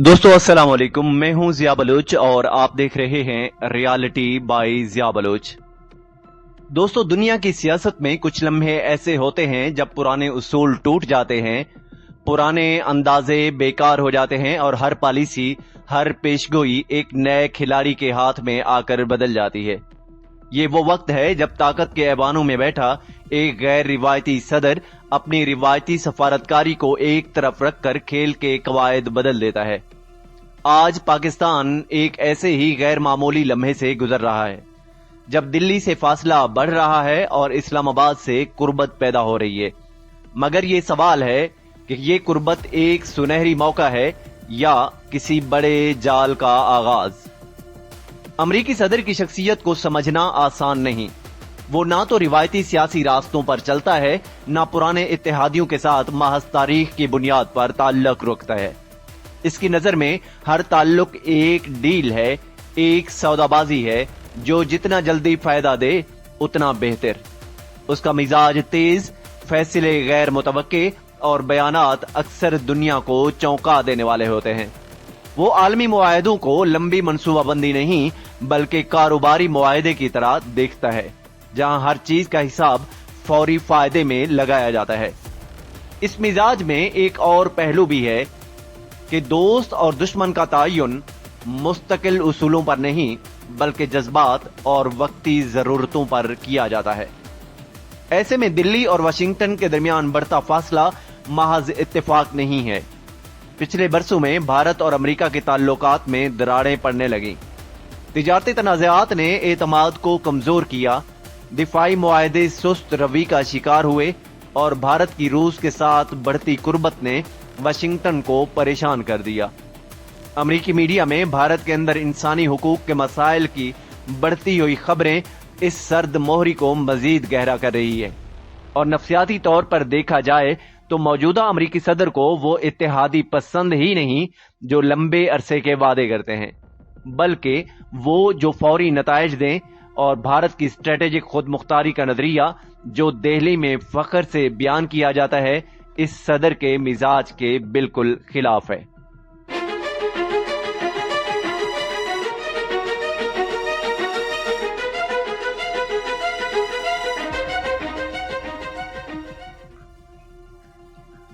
दोस्तों अस्सलाम वालेकुम, मैं हूं जिया बलोच और आप देख रहे हैं रियलिटी बाय जिया बलोच। दोस्तों, दुनिया की सियासत में कुछ लम्हे ऐसे होते हैं जब पुराने उसूल टूट जाते हैं, पुराने अंदाजे बेकार हो जाते हैं और हर पॉलिसी, हर पेशगोई एक नए खिलाड़ी के हाथ में आकर बदल जाती है। ये वो वक्त है जब ताकत के ऐवानों में बैठा एक गैर रिवायती सदर अपनी रिवायती सफारतकारी को एक तरफ रखकर खेल के कवायद बदल देता है। आज पाकिस्तान एक ऐसे ही गैर मामूली लम्हे से गुजर रहा है जब दिल्ली से फासला बढ़ रहा है और इस्लामाबाद से कुर्बत पैदा हो रही है। मगर ये सवाल है कि ये कुर्बत एक सुनहरी मौका है या किसी बड़े जाल का आगाज। अमरीकी सदर की शख्सियत को समझना आसान नहीं। वो ना तो रिवायती सियासी रास्तों पर चलता है, ना पुराने इत्तेहादियों के साथ महज तारीख की बुनियाद पर ताल्लुक रखता है। इसकी नजर में हर ताल्लुक एक डील है, एक सौदाबाजी है जो जितना जल्दी फायदा दे उतना बेहतर। उसका मिजाज तेज, फैसले गैर मुतवक्के और बयानात अक्सर दुनिया को चौंका देने वाले होते हैं। वो आलमी मुआहदों को लंबी मंसूबाबंदी नहीं बल्कि कारोबारी मुआहदे की तरह देखता है, जहां हर चीज का हिसाब फौरी फायदे में लगाया जाता है। इस मिजाज में एक और पहलू भी है कि दोस्त और दुश्मन का तयन मुस्तकिल उसूलों पर नहीं बल्कि जज्बात और वक्ती जरूरतों पर किया जाता है। ऐसे में दिल्ली और वाशिंगटन के दरमियान बढ़ता फासला महज इत्तेफाक नहीं है। पिछले बरसों में भारत और अमेरिका के ताल्लुकात में दरारें पड़ने लगी। तिजारती तनाज़ात ने एतमाद को कमजोर किया, दिफाई मुआहदे सुस्त रवि का शिकार हुए और भारत की रूस के साथ बढ़ती कुर्बत ने वाशिंगटन को परेशान कर दिया। अमेरिकी मीडिया में भारत के अंदर इंसानी हुकूक के मसाइल की बढ़ती हुई खबरें इस सर्द मोहरी को मजीद गहरा कर रही है। और नफ्सियाती तौर पर देखा जाए तो मौजूदा अमेरिकी सदर को वो इत्तेहादी पसंद ही नहीं जो लंबे अरसे के वादे करते हैं, बल्कि वो जो फौरी नताइज दें, और भारत की स्ट्रेटेजिक खुद मुख्तारी का नजरिया जो दिल्ली में फख्र से बयान किया जाता है, इस सदर के मिजाज के बिल्कुल खिलाफ है।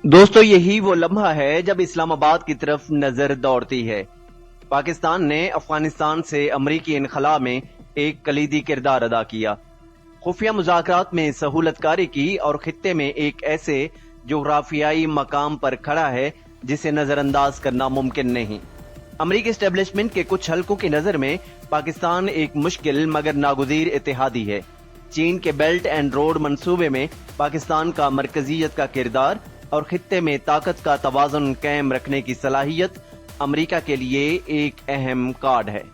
दोस्तों, यही वो लम्हा है जब इस्लामाबाद की तरफ नजर दौड़ती है। पाकिस्तान ने अफगानिस्तान से अमरीकी इनखला में एक कलीदी किरदार अदा किया, खुफिया मुज़ाकरात में सहूलतकारी की और खित्ते में एक ऐसे जोग्राफियाई मकाम पर खड़ा है जिसे नजरअंदाज करना मुमकिन नहीं। अमरीकी एस्टेब्लिशमेंट के कुछ हलकों की नजर में पाकिस्तान एक मुश्किल मगर नागुज़ीर इत्तेहादी है। चीन के बेल्ट एंड रोड मंसूबे में पाकिस्तान का मरकजियत का किरदार और खित्ते में ताकत का तवाज़ुन कायम रखने की सलाहियत अमेरिका के लिए एक अहम कार्ड है।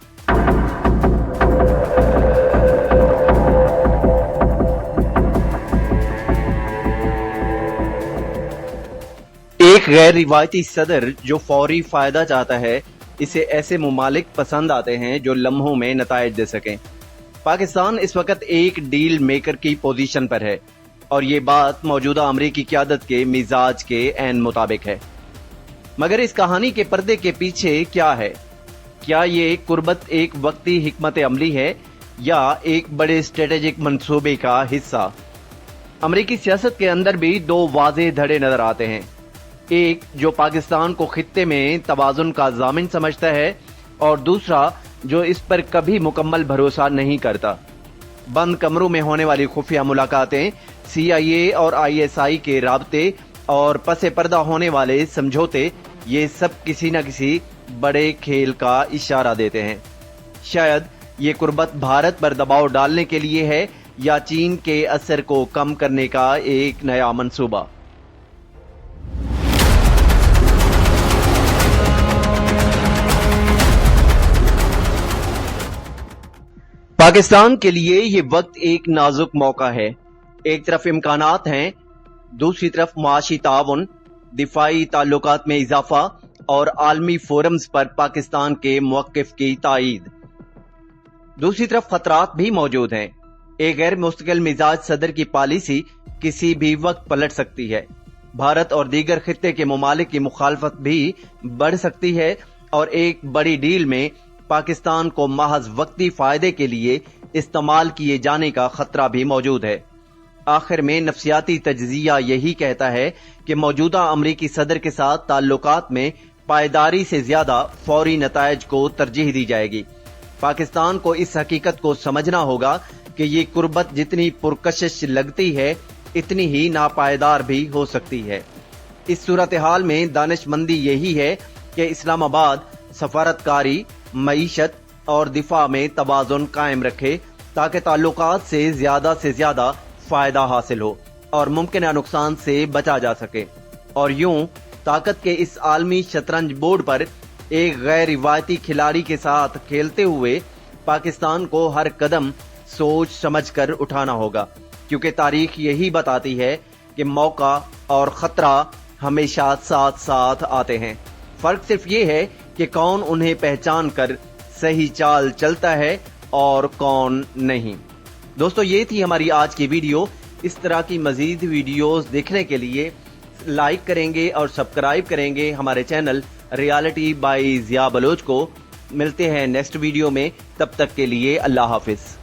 एक गैर रिवायती सदर जो फौरी फायदा चाहता है, इसे ऐसे मुमालिक पसंद आते हैं जो लम्हों में नताइज दे सकें। पाकिस्तान इस वक्त एक डील मेकर की पोजीशन पर है और ये बात मौजूदा अमरीकी क़यादत के मिजाज के ऐन मुताबिक है। मगर इस कहानी के पर्दे के पीछे क्या है? क्या ये कुर्बत एक वक्ती हिकमत अमली है या एक बड़े स्ट्रेटेजिक मंसूबे का हिस्सा? अमरीकी सियासत के अंदर भी दो वाज़ेह धड़े नजर आते हैं। एक जो पाकिस्तान को खित्ते में तवाज़ुन का ज़ामिन समझता है और दूसरा जो इस पर कभी मुकम्मल भरोसा नहीं करता। बंद कमरों में होने वाली खुफिया मुलाकातें, CIA और ISI के राब्ते और पसे पर्दा होने वाले समझौते, ये सब किसी न किसी बड़े खेल का इशारा देते हैं। शायद ये कुर्बत भारत पर दबाव डालने के लिए है या चीन के असर को कम करने का एक नया मंसूबा। पाकिस्तान के लिए ये वक्त एक नाजुक मौका है। एक तरफ इम्कानात हैं, दूसरी तरफ मुआशी ताउन, दिफाई ताल्लुकात में इजाफा और आलमी फोरम्स पर पाकिस्तान के मौक़िफ़ की तायीद। दूसरी तरफ खतरात भी मौजूद हैं। एक गैर मुस्तकिल मिजाज सदर की पॉलिसी किसी भी वक्त पलट सकती है। भारत और दीगर खित्ते के ममालिक की मुखालफत भी बढ़ सकती है اور ایک بڑی ڈیل میں پاکستان کو محض وقتی فائدے کے لیے استعمال کیے جانے کا خطرہ بھی موجود ہے۔ آخر میں نفسیاتی تجزیہ یہی کہتا ہے کہ موجودہ امریکی صدر کے ساتھ تعلقات میں پائیداری سے زیادہ فوری نتائج کو ترجیح دی جائے گی۔ پاکستان کو اس حقیقت کو سمجھنا ہوگا کہ یہ قربت جتنی پرکشش لگتی ہے اتنی ہی ناپائیدار بھی ہو سکتی ہے۔ اس صورتحال میں دانش مندی یہی ہے کہ اسلام آباد سفارتکاری، معیشت اور دفاع میں توازن قائم رکھے تاکہ تعلقات سے زیادہ فائدہ حاصل ہو اور ممکنہ نقصان سے بچا جا سکے، اور یوں طاقت کے اس عالمی شطرنج بورڈ پر ایک غیر روایتی کھلاڑی کے ساتھ کھیلتے ہوئے پاکستان کو ہر قدم سوچ سمجھ کر اٹھانا ہوگا، کیونکہ تاریخ یہی بتاتی ہے کہ موقع اور خطرہ ہمیشہ ساتھ ساتھ آتے ہیں۔ فرق صرف یہ ہے کہ کون انہیں پہچان کر صحیح چال چلتا ہے اور کون نہیں۔ دوستو، یہ تھی ہماری آج کی ویڈیو۔ اس طرح کی مزید ویڈیوز دیکھنے کے لیے لائک کریں گے اور سبسکرائب کریں گے ہمارے channel reality by Zia Baloch کو۔ ملتے ہیں نیکسٹ ویڈیو میں، تب تک کے لیے اللہ حافظ۔